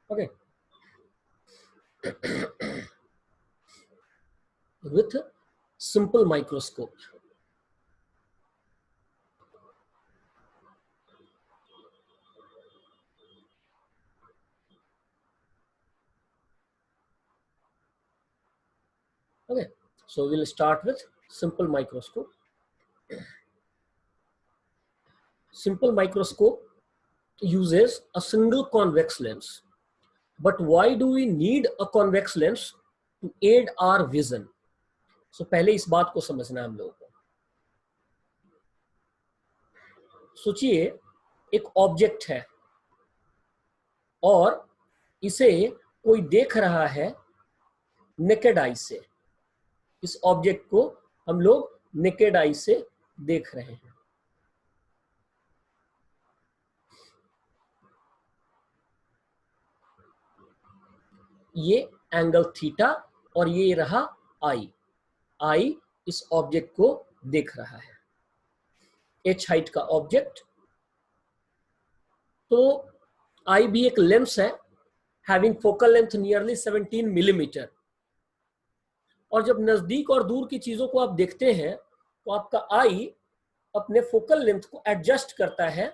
Okay. With simple microscope. Okay, so we'll start with simple microscope. Simple microscope uses a single convex lens. But why do we need a convex lens to aid our vision? So पहले इस बात को समझना है हम लोगों को। सोचिए एक ऑब्जेक्ट है और इसे कोई देख रहा है नेकेड आई से। इस ऑब्जेक्ट को हम लोग नेकेड आई से देख रहे हैं। ये एंगल थीटा और ये रहा आई। आई इस ऑब्जेक्ट को देख रहा है, एच हाइट का ऑब्जेक्ट। तो आई भी एक लेंस है having focal length nearly 17 millimetre. और जब नजदीक और दूर की चीजों को आप देखते हैं तो आपका आई अपने फोकल लेंथ को एडजस्ट करता है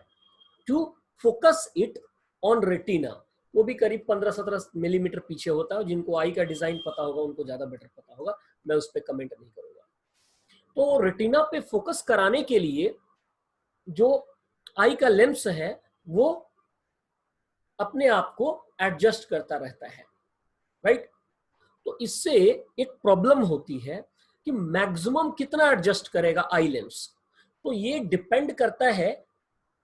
to focus it on retina. वो भी करीब 15-17 मिलीमीटर पीछे होता है। जिनको आई का डिजाइन पता होगा उनको ज्यादा बेटर पता होगा, मैं उस पर कमेंट नहीं करूंगा। तो रेटिना पे फोकस कराने के लिए जो आई का लेंस है वो अपने आप को एडजस्ट करता रहता है, राइट। तो इससे एक प्रॉब्लम होती है कि मैक्सिमम कितना एडजस्ट करेगा आई लेंस। तो ये डिपेंड करता है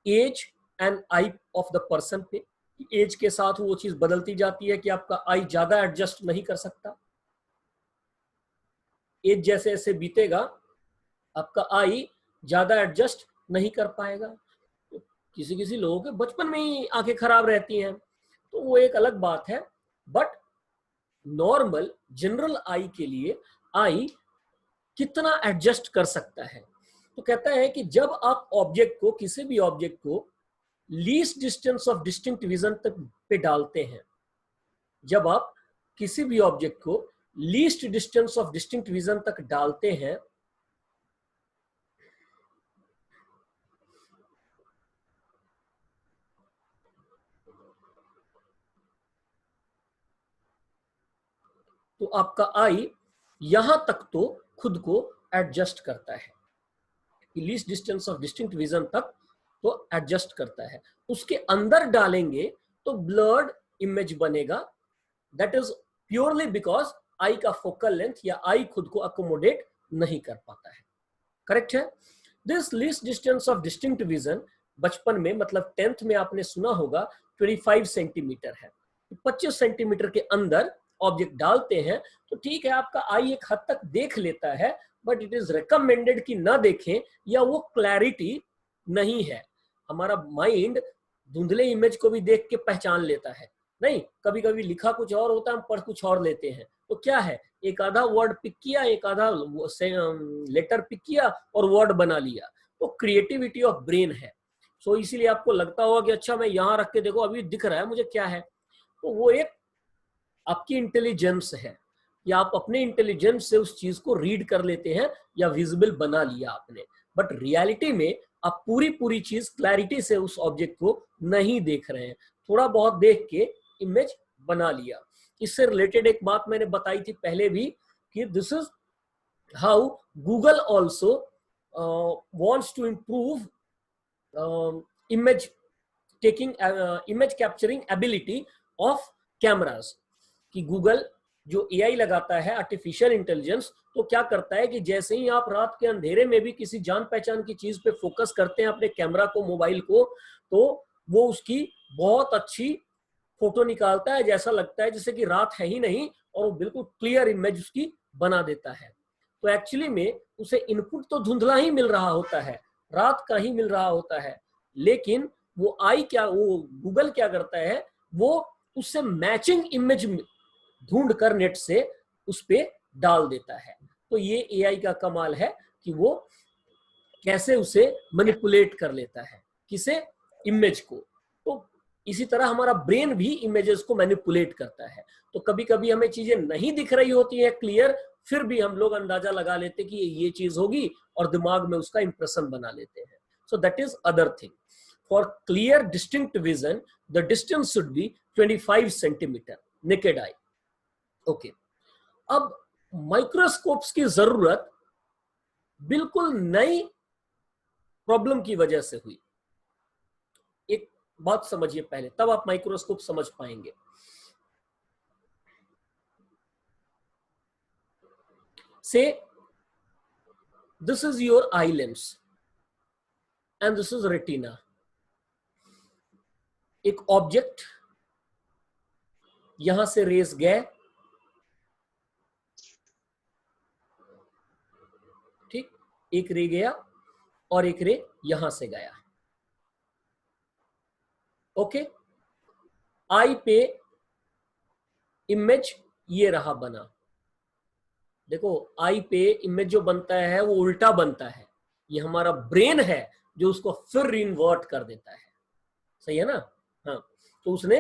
age and eye of the person पे। एज के साथ वो चीज बदलती जाती है कि आपका आई ज्यादा एडजस्ट नहीं कर सकता। एज जैसे जैसे बीतेगा आपका आई ज्यादा एडजस्ट नहीं कर पाएगा। तो किसी किसी लोगों के बचपन में ही आंखें खराब रहती हैं, तो वो एक अलग बात है। बट नॉर्मल जनरल आई के लिए आई कितना एडजस्ट कर सकता है? तो कहता है कि जब आप ऑब्जेक्ट को, किसी भी ऑब्जेक्ट को least distance of distinct vision तक पे डालते हैं, जब आप किसी भी ऑब्जेक्ट को least distance of distinct vision तक डालते हैं तो आपका आई यहां तक तो खुद को एडजस्ट करता है कि least distance of distinct vision तक तो एडजस्ट करता है। उसके अंदर डालेंगे तो ब्लर्ड इमेज बनेगा। That is purely because I का फोकल लेंथ या आई खुद को अकोमोडेट नहीं कर पाता है। करेक्ट है। This least distance of distinct vision बचपन में मतलब 10th में आपने सुना होगा 25 सेंटीमीटर है। 25 सेंटीमीटर के अंदर ऑब्जेक्ट डालते हैं तो ठीक है, आपका आई एक हद तक देख लेता है, बट इट इज रिकमेंडेड कि ना देखें या वो क्लैरिटी नहीं है। हमारा माइंड धुंधले इमेज को भी देख के पहचान लेता है। नहीं, कभी कभी लिखा कुछ और होता है, हम पढ़ कुछ और लेते हैं। तो क्या है, एक आधा वर्ड पिक किया, एक आधा लेटर पिक किया और वर्ड बना लिया। तो क्रिएटिविटी ऑफ ब्रेन है। सो इसीलिए आपको लगता होगा कि अच्छा मैं यहां रख के देखो अभी दिख रहा है मुझे क्या है। तो वो एक आपकी इंटेलिजेंस है या आप अपने इंटेलिजेंस से उस चीज को रीड कर लेते हैं या विजिबल बना लिया आपने। बट रियलिटी में आप पूरी पूरी चीज क्लैरिटी से उस ऑब्जेक्ट को नहीं देख रहे हैं, थोड़ा बहुत देख के इमेज बना लिया। इससे रिलेटेड एक बात मैंने बताई थी पहले भी कि this is how Google also wants to improve image taking image capturing ability of cameras। कि गूगल जो एआई लगाता है आर्टिफिशियल इंटेलिजेंस, तो क्या करता है कि जैसे ही आप रात के अंधेरे में भी किसी जान पहचान की चीज पे फोकस करते हैं अपने कैमरा को, मोबाइल को, तो वो उसकी बहुत अच्छी फोटो निकालता है। जैसा लगता है जैसे कि रात है ही नहीं और वो बिल्कुल क्लियर इमेज उसकी बना देता है। तो एक्चुअली में उसे इनपुट तो धुंधला ही मिल रहा होता है, रात का ही मिल रहा होता है, लेकिन वो गूगल क्या करता है, वो उससे मैचिंग इमेज ढूंढ कर नेट से उस पे डाल देता है। तो ये एआई का कमाल है कि वो कैसे उसे मैनिपुलेट कर लेता है, किसे, इमेज को। तो इसी तरह हमारा ब्रेन भी इमेजेस को मैनिपुलेट करता है। तो कभी कभी हमें चीजें नहीं दिख रही होती है क्लियर, फिर भी हम लोग अंदाजा लगा लेते कि ये चीज होगी और दिमाग में उसका इंप्रेशन बना लेते हैं। So that is other thing. For clear distinct vision the distance should be 25 centimetre naked eye. Okay, अब माइक्रोस्कोप्स की जरूरत बिल्कुल नई प्रॉब्लम की वजह से हुई। एक बात समझिए पहले, तब आप माइक्रोस्कोप समझ पाएंगे। से this is your eye lens and this is retina. एक ऑब्जेक्ट, यहां से रेस गए, ठीक, एक रे गया और एक रे यहां से गया। ओके, आई पे इमेज ये रहा बना। देखो, आई पे इमेज जो बनता है वो उल्टा बनता है। ये हमारा ब्रेन है जो उसको फिर रीइन्वर्ट कर देता है। सही है ना? हाँ, तो उसने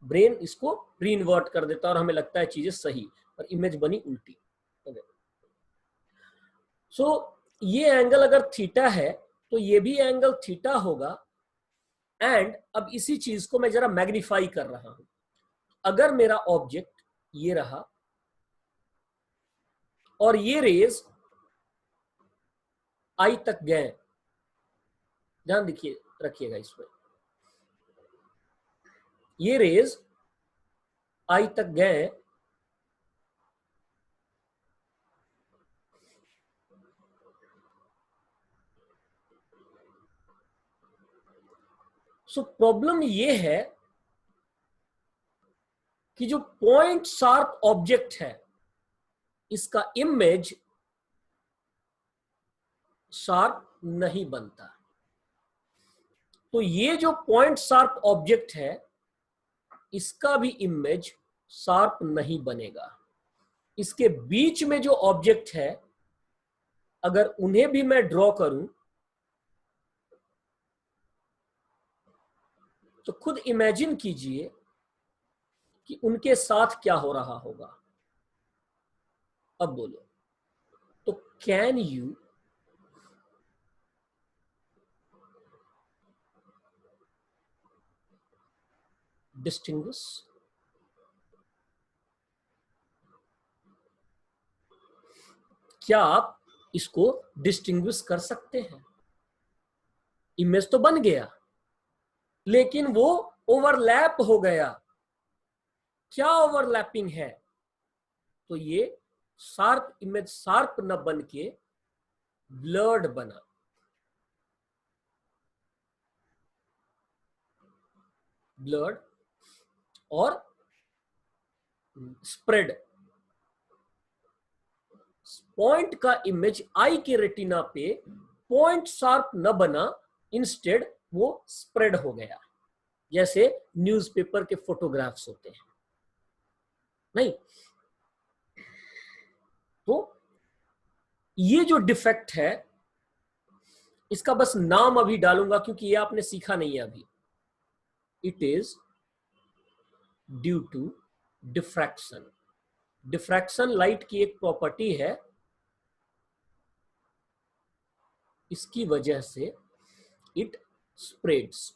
ब्रेन इसको रीइन्वर्ट कर देता है और हमें लगता है चीजें सही, पर इमेज बनी उल्टी। सो ये एंगल अगर थीटा है तो ये भी एंगल थीटा होगा। एंड अब इसी चीज को मैं जरा मैग्नीफाई कर रहा हूं। अगर मेरा ऑब्जेक्ट ये रहा और ये रेज आई तक गए, ध्यान देखिए, रखिएगा इसमें, ये रेज आई तक गए सो प्रॉब्लम ये है कि जो पॉइंट शार्प ऑब्जेक्ट है इसका इमेज शार्प नहीं बनता। तो ये जो पॉइंट शार्प ऑब्जेक्ट है इसका भी इमेज शार्प नहीं बनेगा। इसके बीच में जो ऑब्जेक्ट है अगर उन्हें भी मैं ड्रॉ करूं तो खुद इमेजिन कीजिए कि उनके साथ क्या हो रहा होगा। अब बोलो, तो कैन यू डिस्टिंग्विश? क्या आप इसको डिस्टिंग्विश कर सकते हैं? इमेज तो बन गया लेकिन वो ओवरलैप हो गया। क्या ओवरलैपिंग है? तो ये शार्प इमेज शार्प न बन के ब्लर्ड बना। ब्लर्ड और स्प्रेड। पॉइंट का इमेज आई के रेटिना पे पॉइंट शार्प न बना, इंस्टेड वो स्प्रेड हो गया, जैसे न्यूज़पेपर के फोटोग्राफ्स होते हैं। नहीं, तो ये जो डिफेक्ट है इसका बस नाम अभी डालूंगा क्योंकि ये आपने सीखा नहीं है अभी। It is due to diffraction. Diffraction light की एक प्रॉपर्टी है, इसकी वजह से इट स्प्रेड्स।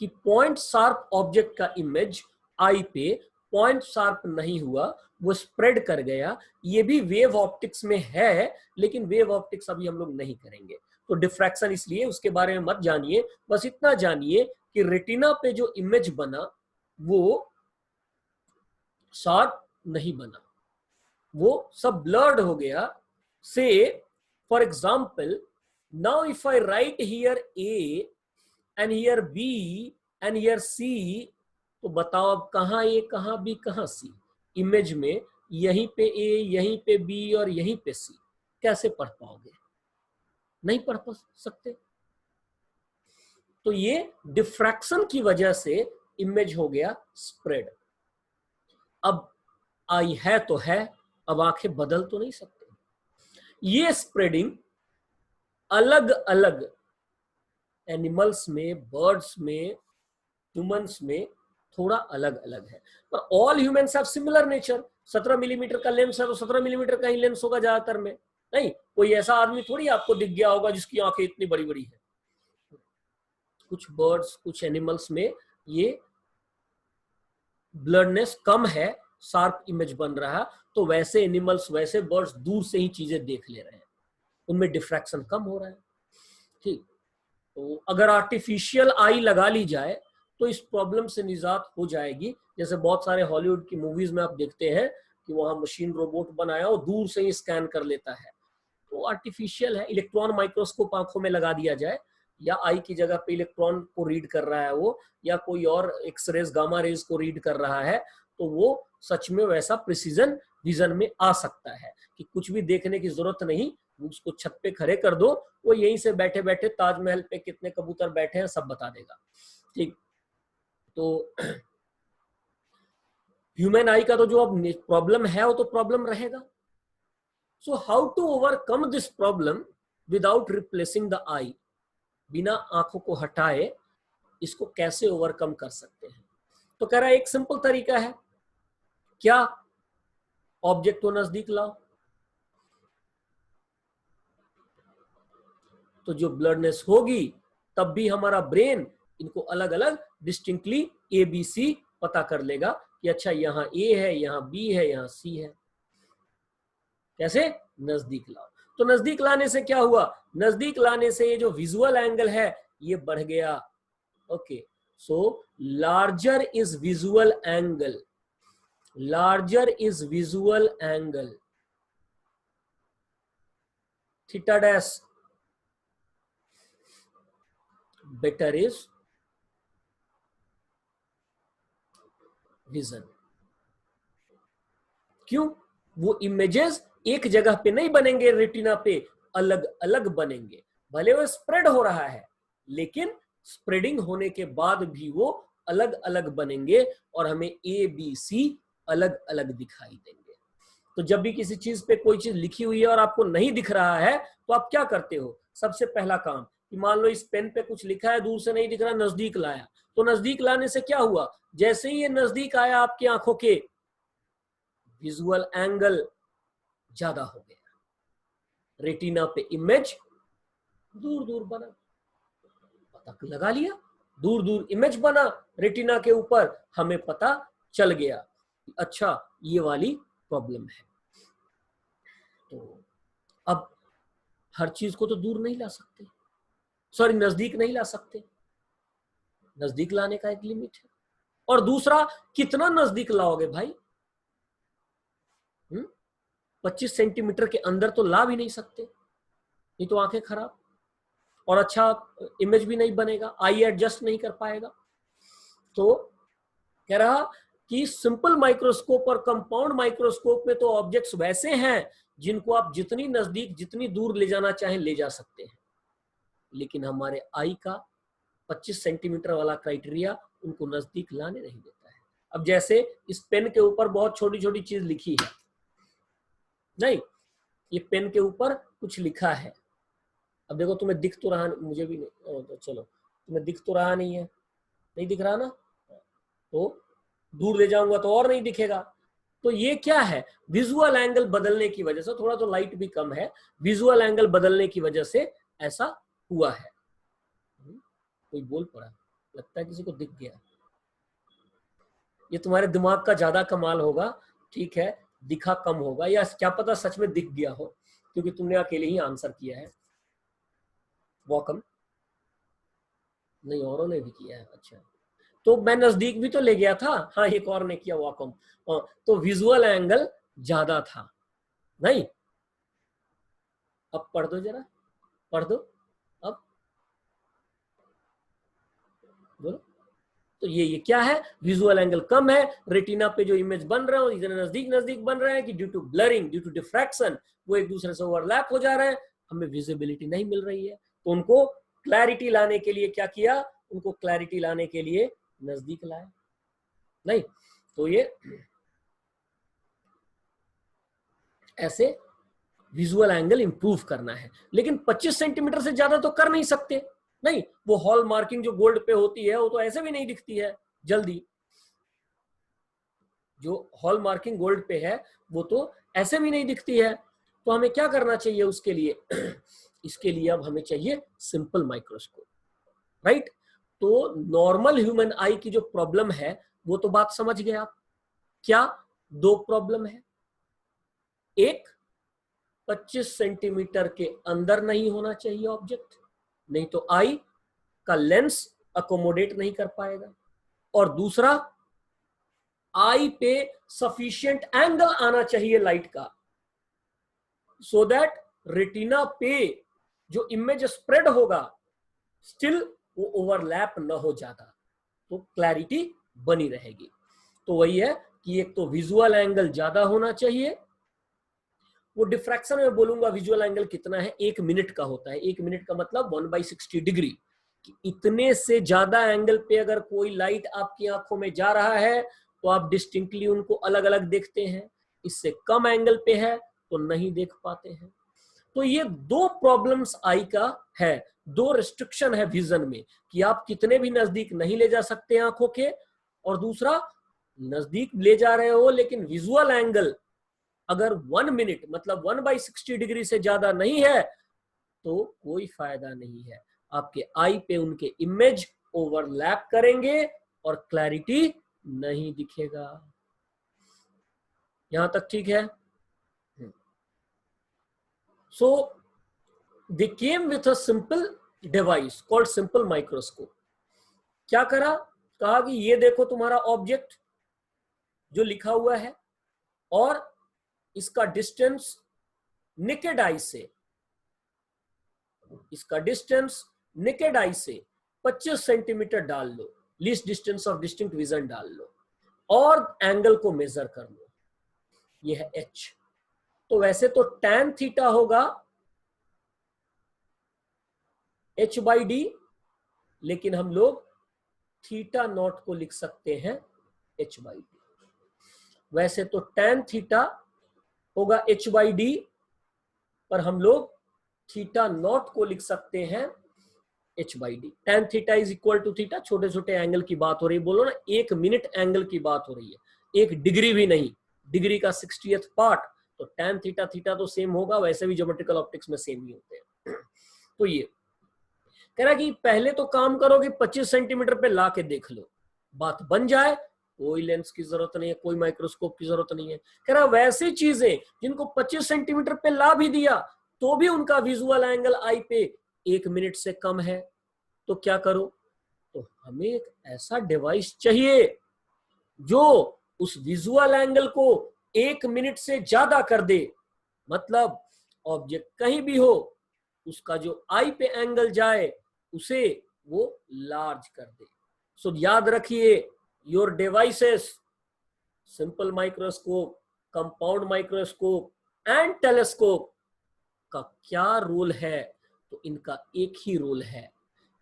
कि पॉइंट शार्प ऑब्जेक्ट का इमेज आई पे पॉइंट शार्प नहीं हुआ, वो स्प्रेड कर गया। ये भी वेव ऑप्टिक्स में है लेकिन वेव ऑप्टिक्स अभी हम लोग नहीं करेंगे। तो डिफ्रैक्शन इसलिए उसके बारे में मत जानिए, बस इतना जानिए कि रेटिना पे जो इमेज बना वो शार्प नहीं बना, वो सब ब्लर्ड हो गया। Say for example, now if I write here A and here B and here C, तो बताओ अब कहां ए कहां बी कहां सी? इमेज में यहीं पे ए, यहीं पे बी और यहीं पे सी, कैसे पढ़ पाओगे? नहीं पढ़ सकते। तो ये डिफ्रैक्शन की वजह से इमेज हो गया स्प्रेड। अब आई है तो है, अब आंखें बदल तो नहीं सकते। ये स्प्रेडिंग अलग अलग एनिमल्स में, बर्ड्स में ह्यूमंस में थोड़ा अलग अलग है, पर all humans have similar nature. 17 millimetre का लेंस है तो 17 मिलीमीटर का ही लेंस होगा ज्यादातर में। नहीं, कोई ऐसा आदमी थोड़ी आपको दिख गया होगा जिसकी आंखें इतनी बड़ी बड़ी है। कुछ बर्ड्स, कुछ एनिमल्स में ये ब्लडनेस कम है, शार्प इमेज बन रहा है, तो वैसे एनिमल्स, वैसे बर्ड्स दूर से ही चीजें देख ले रहे हैं, उनमें डिफ्रैक्शन कम हो रहा है। ठीक, तो अगर आर्टिफिशियल आई लगा ली जाए तो इस प्रॉब्लम से निजात हो जाएगी। जैसे बहुत सारे हॉलीवुड की मूवीज में आप देखते हैं कि वहां मशीन रोबोट बनाया और दूर से ही स्कैन कर लेता है, तो आर्टिफिशियल है। इलेक्ट्रॉन माइक्रोस्कोप आंखों में लगा दिया जाए, या आई की जगह पे इलेक्ट्रॉन को रीड कर रहा है वो, या कोई और एक्सरेज, गामा रेज को रीड कर रहा है, तो वो सच में वैसा प्रिसीजन विजन में आ सकता है कि कुछ भी देखने की जरूरत नहीं, उसको छत पे खड़े कर दो, वो यहीं से बैठे बैठे ताजमहल पे कितने कबूतर बैठे हैं सब बता देगा। ठीक, तो ह्यूमन आई का तो जो अब प्रॉब्लम है वो तो प्रॉब्लम रहेगा। So how to overcome this problem without replacing the eye, बिना आंखों को हटाए इसको कैसे ओवरकम कर सकते हैं? तो कह रहा है एक सिंपल तरीका है, क्या? ऑब्जेक्ट को नजदीक लाओ, तो जो ब्लडनेस होगी तब भी हमारा ब्रेन इनको अलग अलग डिस्टिंक्टली ABC पता कर लेगा कि अच्छा यहाँ A है, यहाँ B है, यहाँ C है। कैसे? नजदीक लाओ। तो नजदीक लाने से क्या हुआ? नजदीक लाने से ये जो विजुअल एंगल है ये बढ़ गया। Okay, so larger is visual angle, larger is visual angle, theta dash, better is vision। क्यों? वो इमेजेस एक जगह पे नहीं बनेंगे, रेटिना पे अलग अलग बनेंगे। भले वो स्प्रेड हो रहा है, लेकिन स्प्रेडिंग होने के बाद भी वो अलग अलग बनेंगे और हमें ABC अलग अलग दिखाई देंगे। तो जब भी किसी चीज पे कोई चीज लिखी हुई है और आपको नहीं दिख रहा है, तो आप क्या करते हो? सबसे पहला काम कि मान लो इस पेन पे कुछ लिखा है, दूर से नहीं दिख रहा, नजदीक लाया। तो नजदीक लाने से क्या हुआ? जैसे ही ये नजदीक आया आपकी आंखों के, विजुअल एंगल ज्यादा हो गया, रेटिना पे इमेज दूर दूर बना। पता लगा लिया, दूर दूर इमेज बना रेटिना के ऊपर, हमें पता चल गया अच्छा ये वाली प्रॉब्लम है। तो अब हर चीज को तो दूर नहीं ला सकते, सॉरी नजदीक नहीं ला सकते, नजदीक लाने का एक लिमिट है। और दूसरा, कितना नजदीक लाओगे भाई? 25 सेंटीमीटर के अंदर तो ला भी नहीं सकते, नहीं तो आंखें खराब, और अच्छा इमेज भी नहीं बनेगा, आई एडजस्ट नहीं कर पाएगा। तो कह रहा कि सिंपल माइक्रोस्कोप और कंपाउंड माइक्रोस्कोप में तो ऑब्जेक्ट्स वैसे हैं जिनको आप जितनी नजदीक, जितनी दूर ले जाना चाहें ले जा सकते हैं, लेकिन हमारे आई का 25 सेंटीमीटर वाला क्राइटेरिया उनको नजदीक लाने नहीं देता है। अब जैसे इस पेन के ऊपर बहुत छोटी छोटी चीज लिखी है, नहीं, ये पेन के ऊपर कुछ लिखा है, अब देखो तुम्हें दिख तो रहा, मुझे भी नहीं, तो चलो तुम्हें दिख तो रहा नहीं है, नहीं दिख रहा ना, तो दूर ले जाऊंगा तो और नहीं दिखेगा। तो ये क्या है? विजुअल एंगल बदलने की वजह से, थोड़ा तो लाइट भी कम है, विजुअल एंगल बदलने की वजह से ऐसा हुआ है। कोई बोल पड़ा, लगता है किसी को दिख गया। ये तुम्हारे दिमाग का ज्यादा कमाल होगा, ठीक है, दिखा कम होगा, या क्या पता सच में दिख गया हो, क्योंकि तुमने अकेले ही आंसर किया है। वॉकम नहीं, औरों ने भी किया है। अच्छा, तो मैं नजदीक भी तो ले गया था। हाँ, एक और ने किया वॉकम, तो विजुअल एंगल ज्यादा था। नहीं, अब पढ़ दो जरा, पढ़ दो अब, बोलो। तो ये क्या है? विजुअल एंगल कम है, रेटिना पे जो इमेज बन रहे हो इतने नजदीक नजदीक बन रहे हैं कि due to blurring, due to diffraction, वो एक दूसरे से ओवरलैप हो जा रहे हैं, हमें विजिबिलिटी नहीं मिल रही है। तो उनको क्लैरिटी लाने के लिए क्या किया? उनको क्लैरिटी लाने के लिए नजदीक लाया। नहीं, तो ये ऐसे विजुअल एंगल इंप्रूव करना है, लेकिन 25 सेंटीमीटर से ज्यादा तो कर नहीं सकते, नहीं, वो हॉल मार्किंग जो गोल्ड पे होती है वो तो ऐसे भी नहीं दिखती है जल्दी, जो हॉल मार्किंग गोल्ड पे है वो तो ऐसे भी नहीं दिखती है। तो हमें क्या करना चाहिए उसके लिए? इसके लिए अब हमें चाहिए सिंपल माइक्रोस्कोप, राइट? तो नॉर्मल ह्यूमन आई की जो प्रॉब्लम है वो तो बात समझ गए आप। क्या? दो प्रॉब्लम है, एक 25 सेंटीमीटर के अंदर नहीं होना चाहिए ऑब्जेक्ट, नहीं तो आई का लेंस अकोमोडेट नहीं कर पाएगा, और दूसरा आई पे सफिशिएंट एंगल आना चाहिए लाइट का, सो दैट रेटिना पे जो इमेज स्प्रेड होगा स्टिल वो ओवरलैप न हो जाता, तो क्लैरिटी बनी रहेगी। तो वही है कि एक तो विजुअल एंगल ज्यादा होना चाहिए, वो डिफ्रैक्शन में बोलूंगा विजुअल एंगल कितना है, 1 मिनट का होता है। 1 मिनट का मतलब 1/60 डिग्री, कि इतने से ज्यादा एंगल पे अगर कोई लाइट आपकी आंखों में जा रहा है तो आप डिस्टिंक्टली उनको अलग अलग देखते हैं, इससे कम एंगल पे है तो नहीं देख पाते हैं। तो ये दो प्रॉब्लम्स आई का है, दो रिस्ट्रिक्शन है विजन में, कि आप कितने भी नजदीक नहीं ले जा सकते आंखों के, और दूसरा नजदीक ले जा रहे हो लेकिन विजुअल एंगल अगर 1 मिनट मतलब 1/60 डिग्री से ज्यादा नहीं है तो कोई फायदा नहीं है, आपके आई पे उनके इमेज ओवरलैप करेंगे और क्लैरिटी नहीं दिखेगा। यहां तक ठीक है? So they came with a simple device called simple microscope. क्या करा? कहा कि ये देखो तुम्हारा ऑब्जेक्ट जो लिखा हुआ है, और इसका डिस्टेंस नेकेड आई से, इसका डिस्टेंस नेकेड आई से 25 सेंटीमीटर डाल लो, least distance of distinct vision डाल लो, और एंगल को मेजर कर लो, ये है एच। तो वैसे तो tan थीटा होगा h/d, लेकिन हम लोग थीटा नॉट को लिख सकते हैं h/d। वैसे तो tan थीटा होगा h/d, पर हम लोग थीटा नॉट को लिख सकते हैं h/d। tan theta is equal to theta, छोटे छोटे एंगल की बात हो रही है, बोलो ना 1 मिनट एंगल की बात हो रही है, 1 डिग्री भी नहीं, डिग्री का 60th पार्ट। तो tan थीटा थीटा तो सेम होगा, वैसे भी ज्योमेट्रिकल ऑप्टिक्स में सेम ही होते हैं। तो ये कह रहा कि पहले तो काम करो कि 25 सेंटीमीटर पे ला के देख लो, बात बन जाए, कोई लेंस की जरूरत नहीं है, कोई माइक्रोस्कोप की जरूरत नहीं है। कह रहा वैसी चीजें जिनको 25 सेंटीमीटर पे ला भी दिया तो भी उनका विजुअल एंगल आई पे 1 मिनट से कम है, तो क्या करो? तो हमें एक ऐसा डिवाइस चाहिए जो उस विजुअल एंगल को 1 मिनट से ज्यादा कर दे, मतलब ऑब्जेक्ट कहीं भी हो उसका जो आई पे एंगल जाए उसे वो लार्ज कर दे। सो याद रखिए, your devices simple microscope, compound microscope and telescope का क्या रोल है? तो इनका एक ही रोल है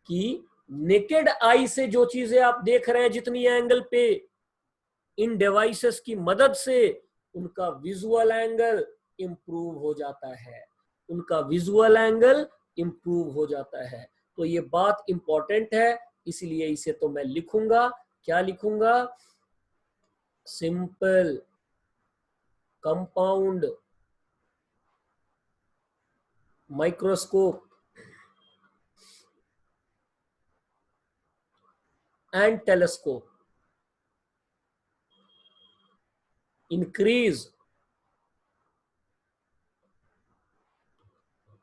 कि नेकेड आई से जो चीजें आप देख रहे हैं जितनी एंगल पे, इन डिवाइसेस की मदद से उनका विजुअल एंगल इंप्रूव हो जाता है, उनका विजुअल एंगल इंप्रूव हो जाता है। तो ये बात इंपॉर्टेंट है, इसलिए इसे तो मैं लिखूंगा, क्या लिखूंगा? Simple compound microscope and telescope increase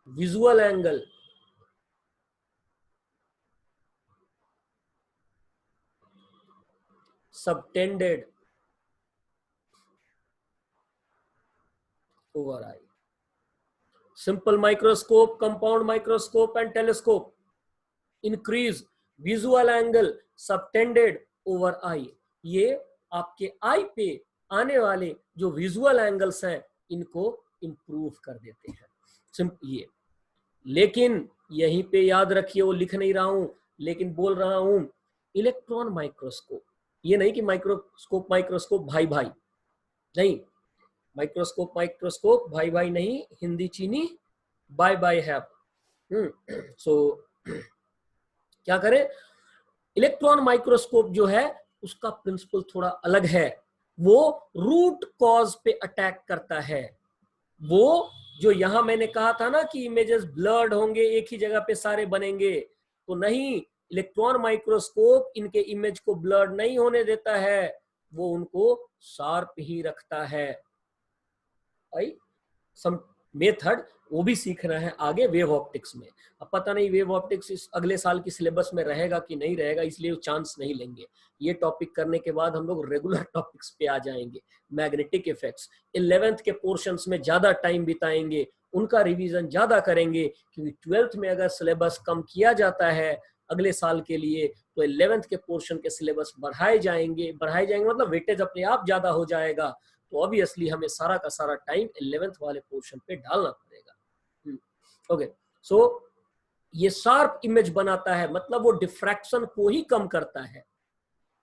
visual angle subtended over eye. Simple microscope, compound microscope and telescope increase visual angle subtended over eye. ये आपके आई पे आने वाले जो विजुअल एंगल्स हैं इनको इंप्रूव कर देते हैं। ये लेकिन यहीं पे याद रखिए, वो लिख नहीं रहा हूं लेकिन बोल रहा हूं, इलेक्ट्रॉन माइक्रोस्कोप। ये नहीं कि माइक्रोस्कोप माइक्रोस्कोप भाई भाई नहीं, माइक्रोस्कोप माइक्रोस्कोप भाई भाई नहीं, हिंदी चीनी बाय बाय हैव। सो क्या करें, इलेक्ट्रॉन माइक्रोस्कोप जो है उसका प्रिंसिपल थोड़ा अलग है, वो रूट कॉज पे अटैक करता है। वो जो यहां मैंने कहा था ना कि इमेजेस ब्लर्ड होंगे, एक ही जगह पे सारे बनेंगे, तो नहीं, इलेक्ट्रॉन माइक्रोस्कोप इनके इमेज को ब्लर्ड नहीं होने देता है, वो उनको शार्प ही रखता है। आई सम मेथड वो भी सीखना है आगे वेव ऑप्टिक्स में। अब पता नहीं वेव ऑप्टिक्स इस अगले साल की सिलेबस में रहेगा कि नहीं रहेगा, इसलिए चांस नहीं लेंगे। ये टॉपिक करने के बाद हम लोग रेगुलर टॉपिक्स पे आ जाएंगे। मैग्नेटिक इफेक्ट्स 11th के पोर्शंस में ज्यादा टाइम बिताएंगे, उनका रिवीजन ज्यादा करेंगे, क्योंकि 12th में अगर सिलेबस कम किया जाता है अगले साल के लिए तो 11th के पोर्शन के सिलेबस बढ़ाए जाएंगे मतलब वेटेज अपने आप ज्यादा हो जाएगा। तो ऑब्वियसली हमें सारा का सारा टाइम 11th वाले पोर्शन पे डालना पड़ेगा। ओके, सो ये शार्प इमेज बनाता है, मतलब वो डिफ्रैक्शन को ही कम करता है।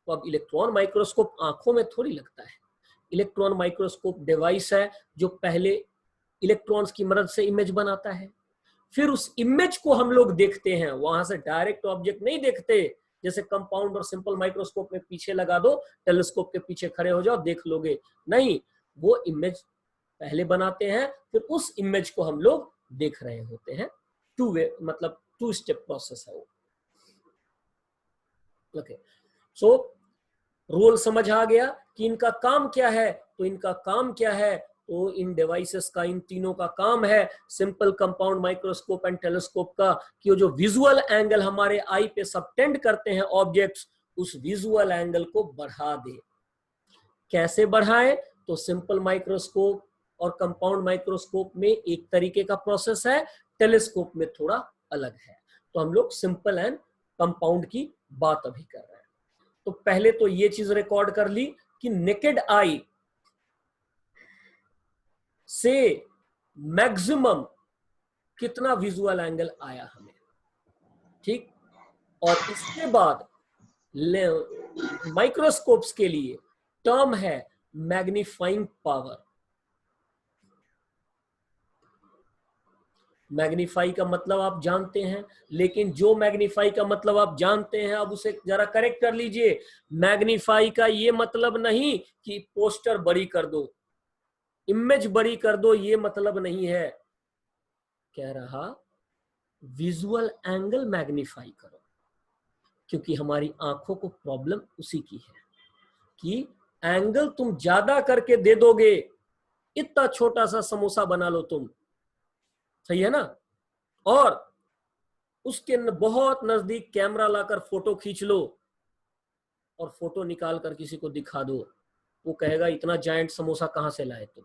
तो अब इलेक्ट्रॉन माइक्रोस्कोप आंखों में थोड़ी लगता है, इलेक्ट्रॉन माइक्रोस्कोप डिवाइस है जो पहले इलेक्ट्रॉन्स की मदद से इमेज बनाता है, फिर उस इमेज को हम लोग देखते हैं, वहां से डायरेक्ट ऑब्जेक्ट नहीं देखते। जैसे कंपाउंड और सिंपल माइक्रोस्कोप में पीछे लगा दो, टेलीस्कोप के पीछे खड़े हो जाओ देख लोगे, नहीं, वो इमेज पहले बनाते हैं, फिर उस इमेज को हम लोग देख रहे होते हैं। टू वे मतलब टू स्टेप प्रोसेस है वो। ओके, सो रोल समझ आ गया कि इनका काम क्या है। तो इनका काम क्या है, तो इन डिवाइसेस का, इन तीनों का काम है, simple, compound, microscope and telescope का, कि वो जो विजुअल एंगल हमारे आई पे सबटेंड करते हैं ऑब्जेक्ट्स, उस विजुअल एंगल को बढ़ा दे। कैसे बढ़ाएं, तो सिंपल माइक्रोस्कोप और कंपाउंड माइक्रोस्कोप में एक तरीके का प्रोसेस है, टेलीस्कोप में थोड़ा अलग है। तो हम लोग सिंपल एंड कंपाउंड की बात अभी कर रहे हैं। तो पहले तो ये चीज रिकॉर्ड कर ली कि नेकेड आई से मैक्सिमम कितना विजुअल एंगल आया हमें, ठीक। और इसके बाद माइक्रोस्कोप्स के लिए टर्म है मैग्नीफाइंग पावर। मैग्नीफाई का मतलब आप जानते हैं, लेकिन जो मैग्नीफाई का मतलब आप जानते हैं, अब उसे जरा करेक्ट कर लीजिए। मैग्नीफाई का ये मतलब नहीं कि पोस्टर बड़ी कर दो, इमेज बड़ी कर दो, ये मतलब नहीं है। कह रहा विजुअल एंगल मैग्नीफाई करो, क्योंकि हमारी आंखों को प्रॉब्लम उसी की है कि एंगल तुम ज्यादा करके दे दोगे, इतना छोटा सा समोसा बना लो तुम, सही है ना, और उसके बहुत नजदीक कैमरा लाकर फोटो खींच लो और फोटो निकाल कर किसी को दिखा दो, वो कहेगा इतना जायंट समोसा कहां से लाए तुम,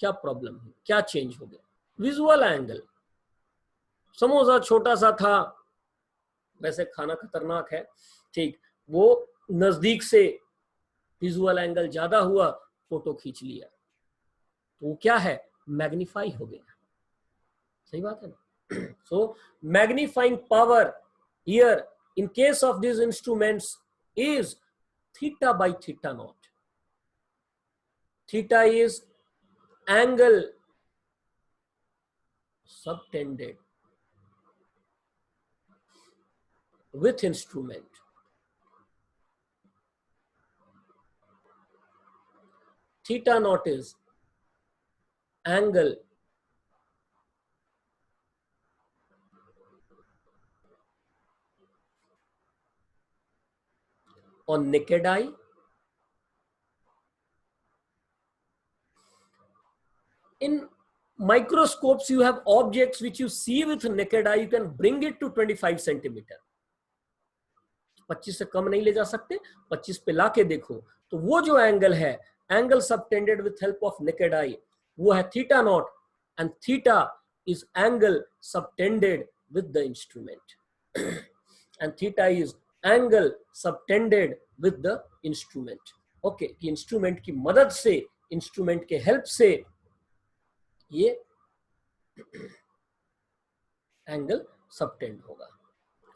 क्या प्रॉब्लम है, क्या चेंज हो गया। विजुअल एंगल, समोसा छोटा सा था, वैसे खाना खतरनाक है, ठीक, वो नजदीक से विजुअल एंगल ज्यादा हुआ, फोटो खींच लिया, तो वो क्या है, मैग्नीफाई हो गया। सही बात है ना। So magnifying power here in case of this instruments is theta by theta not. Theta is angle subtended with instrument. Theta naught is angle on naked eye. In microscopes, you have objects which you see with naked eye, you can bring it to 25 centimeter. 25 से कम नहीं ले जा सकते, 25 पे लाके देखो, तो वो जो एंगल है, angle subtended with help of naked eye, वो है theta naught, and theta is angle subtended with the instrument, and theta is angle subtended with the instrument. Okay, instrument की मदद से, इंस्ट्रूमेंट के हेल्प से ये एंगल सबटेंड होगा।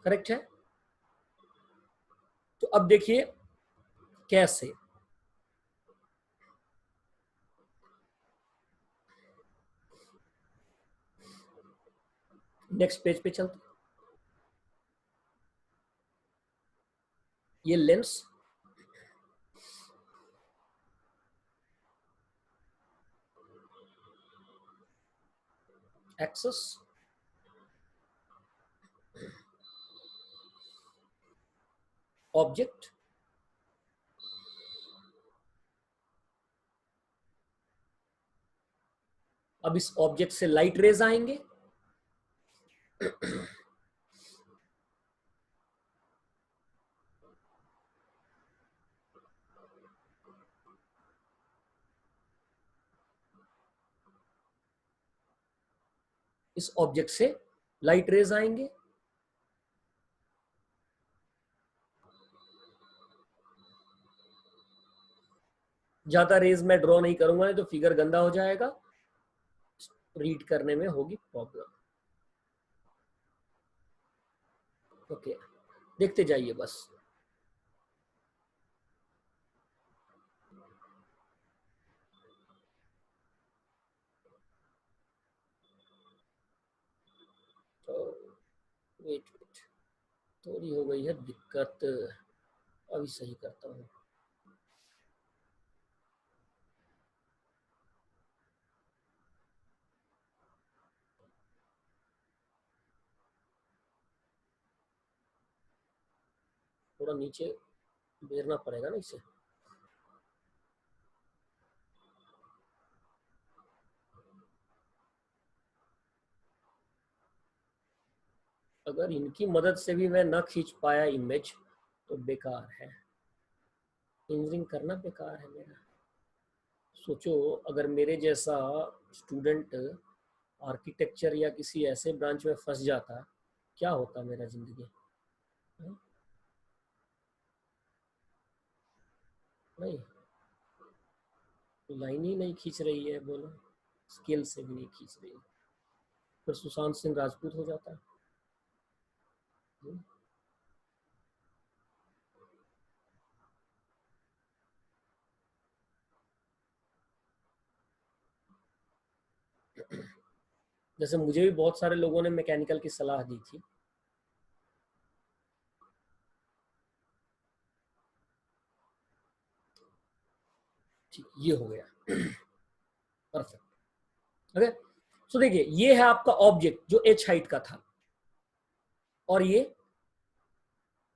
Correct है। तो अब देखिए कैसे। नेक्स्ट पेज पे चलते। ये लेंस, एक्सिस, ऑब्जेक्ट, अब इस ऑब्जेक्ट से लाइट रेज आएंगे, इस ऑब्जेक्ट से लाइट रेज आएंगे, ज्यादा रेज मैं ड्रॉ नहीं करूंगा नहीं तो फिगर गंदा हो जाएगा, रीड करने में होगी प्रॉब्लम। ओके, देखते जाइए बस। तो वेट वेट, थोड़ी हो गई है दिक्कत, अभी सही करता हूँ। थोड़ा नीचे बेरना पड़ेगा ना इसे। अगर इनकी मदद से भी मैं ना खींच पाया इमेज तो बेकार है, इंजीनियरिंग करना बेकार है मेरा। सोचो अगर मेरे जैसा स्टूडेंट आर्किटेक्चर या किसी ऐसे ब्रांच में फंस जाता, क्या होता मेरा जिंदगी। नहीं, लाइन ही नहीं खींच रही है, बोलो स्केल से भी नहीं खींच रही, फिर सुशांत सिंह राजपूत हो जाता। जैसे मुझे भी बहुत सारे लोगों ने मैकेनिकल की सलाह दी थी, ठीक ये हो गया परफेक्ट। ओके, सो देखिए ये है आपका ऑब्जेक्ट जो h हाइट का था, और ये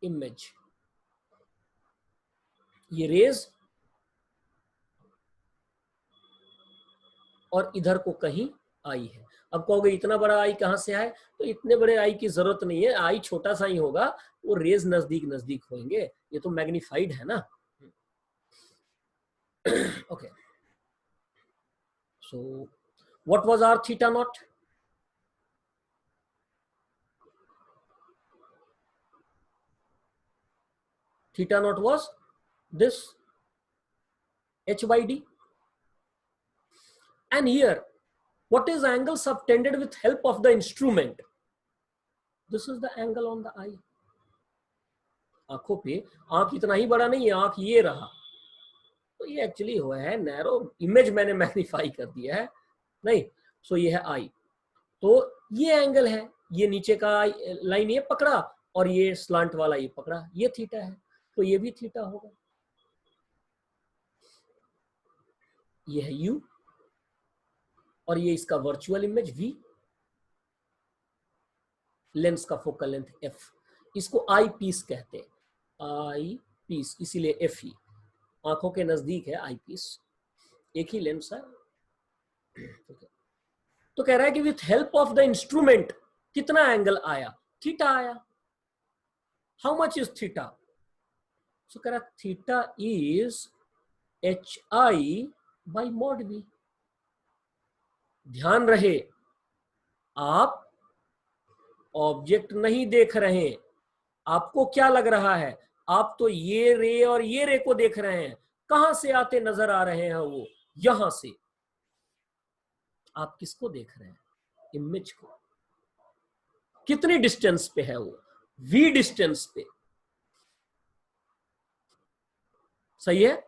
इमेज, ये रेज, और इधर को कहीं आई है। अब कहोगे इतना बड़ा आई कहां से आए, तो इतने बड़े आई की जरूरत नहीं है, आई छोटा सा ही होगा, वो रेज नजदीक नजदीक होंगे, ये तो मैग्नीफाइड है ना। Okay, so what was our theta naught? Theta naught was this h by d. And here, what is angle subtended with help of the instrument? This is the angle on the eye. आंखों पे आंख इतना ही बड़ा नहीं है, आंख ये रहा, तो ये एक्चुअली हुआ है नैरो, इमेज मैंने मैग्नीफाई कर दिया है, नहीं। सो ये है आई, तो ये एंगल है, ये नीचे का लाइन ये पकड़ा और ये स्लांट वाला ये पकड़ा, ये थीटा है, तो ये भी थीटा होगा। ये है यू, और ये इसका वर्चुअल इमेज वी, लेंस का फोकल लेंथ एफ, इसको आई पीस कहते हैं, आई पीस, इसीलिए एफ ही आंखों के नजदीक है आई पीस, एक ही लेंस है। तो कह रहा है कि with help of the instrument कितना एंगल आया, थीटा आया। How much is theta? So कह रहा theta is H I by mod V. ध्यान रहे आप ऑब्जेक्ट नहीं देख रहे, आपको क्या लग रहा है, आप तो ये रे और ये रे को देख रहे हैं, कहां से आते नजर आ रहे हैं वो, यहां से। आप किसको देख रहे हैं? इमेज को। कितनी डिस्टेंस पे है वो? v डिस्टेंस पे, सही है।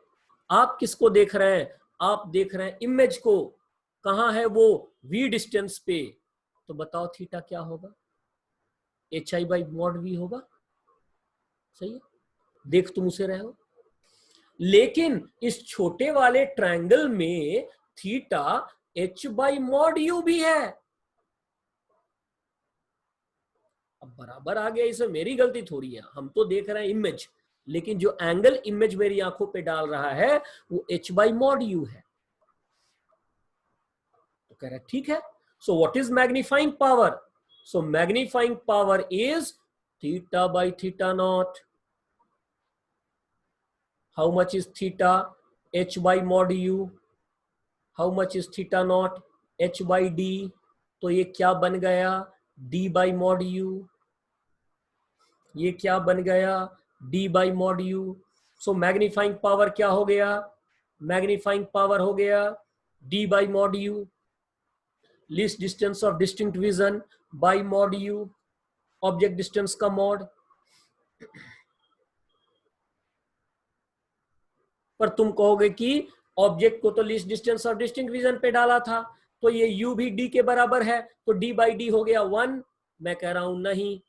आप किसको देख रहे हैं? आप देख रहे हैं इमेज को, कहां है वो? v डिस्टेंस पे। तो बताओ थीटा क्या होगा? H I by mod we होगा, सही है। देख तुम उसे रहे हो। लेकिन इस छोटे वाले ट्रायंगल में theta h by mod you भी है। अब बराबर आ गया, इसमें मेरी गलती थोड़ी है, हम तो देख रहे हैं इमेज, लेकिन जो एंगल इमेज मेरी आंखों पे डाल रहा है वो h बाई मॉड यू है। तो कह रहा है ठीक है, so what is magnifying power? So magnifying power is theta by theta not. How much is theta? h by mod you. How much is theta naught? h by D. तो ये क्या बन गया? d by mod you. ये क्या बन गया? d by mod you. So magnifying power क्या हो गया? मैग्नीफाइंग पावर हो गया d by mod you, least distance of distinct vision by mod you, object distance का मॉड। पर तुम कहोगे कि ऑब्जेक्ट को तो least distance of distinct vision पे डाला था, तो ये u भी d के बराबर है, तो d बाई डी हो गया 1। मैं कह रहा हूं नहीं,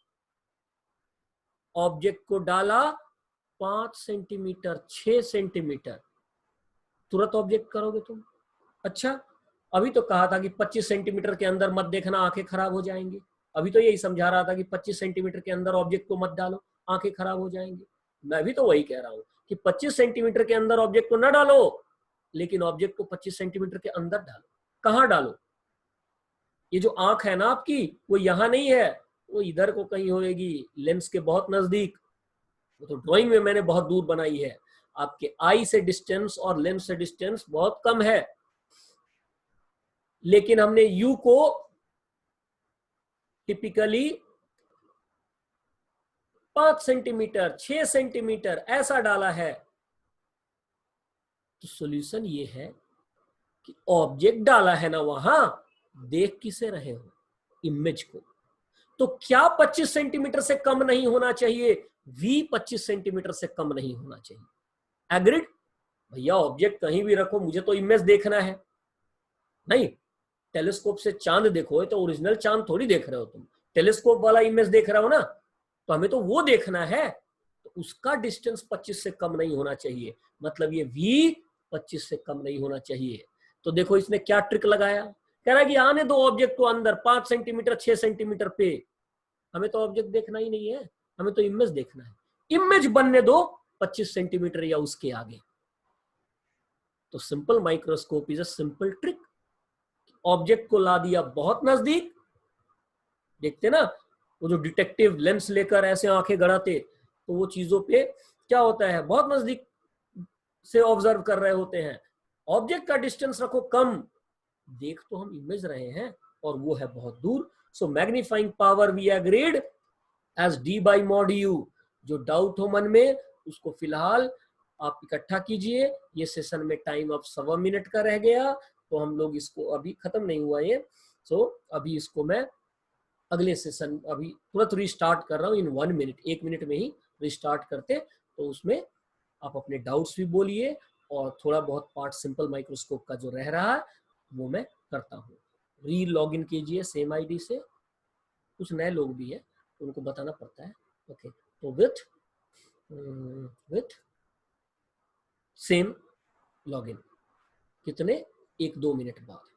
ऑब्जेक्ट को डाला 5 सेंटीमीटर 6 सेंटीमीटर, तुरंत ऑब्जेक्ट करोगे तुम? अच्छा, अभी तो कहा था कि 25 सेंटीमीटर के अंदर मत देखना, आंखें खराब हो जाएंगी। अभी तो यही समझा रहा था कि 25 सेंटीमीटर के अंदर ऑब्जेक्ट को मत डालो, आंखें खराब हो जाएंगी। मैं भी तो वही कह रहा हूं कि 25 सेंटीमीटर के अंदर ऑब्जेक्ट को न डालो, लेकिन ऑब्जेक्ट को 25 सेंटीमीटर के अंदर डालो। कहां डालो? ये जो आंख है ना आपकी, वो यहां नहीं है, वो इधर को कहीं होएगी, लेंस के बहुत नजदीक। वो तो ड्राइंग में मैंने बहुत दूर बनाई है, आपके आई से डिस्टेंस और लेंस से डिस्टेंस बहुत कम है, लेकिन हमने यू को टिपिकली 5 सेंटीमीटर 6 सेंटीमीटर ऐसा डाला है। तो सॉल्यूशन ये है कि ऑब्जेक्ट डाला है ना वहां, देख किसे रहे हो? इमेज को। तो क्या 25 सेंटीमीटर से कम नहीं होना चाहिए? v 25 सेंटीमीटर से कम नहीं होना चाहिए। एग्रीड? भैया ऑब्जेक्ट कहीं भी रखो, मुझे तो इमेज देखना है। नहीं, टेलीस्कोप से चांद देखो तो ओरिजिनल चांद थोड़ी देख रहे हो तुम, टेलीस्कोप वाला इमेज देख रहे हो ना, तो हमें तो वो देखना है। तो उसका डिस्टेंस 25 से कम नहीं होना चाहिए, मतलब ये v 25 से कम नहीं होना चाहिए। तो देखो इसने क्या ट्रिक लगाया, कह रहा है कि आने दो ऑब्जेक्ट को अंदर 5 सेंटीमीटर 6 सेंटीमीटर पे, हमें तो ऑब्जेक्ट देखना ही नहीं है, हमें तो इमेज देखना है। इमेज बनने दो 25 सेंटीमीटर या उसके आगे। तो simple microscope is a simple trick. Object को ला दिया बहुत नजदीक, देखते ना वो जो डिटेक्टिव लेंस लेकर ऐसे आंखें गड़ाते, तो वो चीजों पे क्या होता है, बहुत नजदीक से ऑब्जर्व कर रहे होते हैं। ऑब्जेक्ट का डिस्टेंस रखो कम, देख तो हम इमेज रहे हैं, और वो है बहुत दूर। So magnifying power we agreed as d by mod U. जो डाउट हो मन में उसको फिलहाल आप इकट्ठा कीजिए। ये सेशन में टाइम अब 1.25 मिनट का रह गया, तो हम लोग इसको, अभी खत्म नहीं हुआ ये, सो अभी इसको मैं अगले सेशन अभी तुरंत रिस्टार्ट कर रहा हूँ इन 1 मिनट, 1 मिनट में ही रिस्टार्ट करते, तो उसमें आप अपने डाउट्स भी बोलिए, और थोड़ा बहुत पार्ट सिंपल माइक्रोस्कोप का जो रह रहा है वो मैं करता हूँ। री लॉग इन कीजिए सेम आईडी से, कुछ नए लोग भी हैं उनको बताना पड़ता है। ओके, तो विथ सेम लॉगिन, कितने 1-2 मिनट बाद।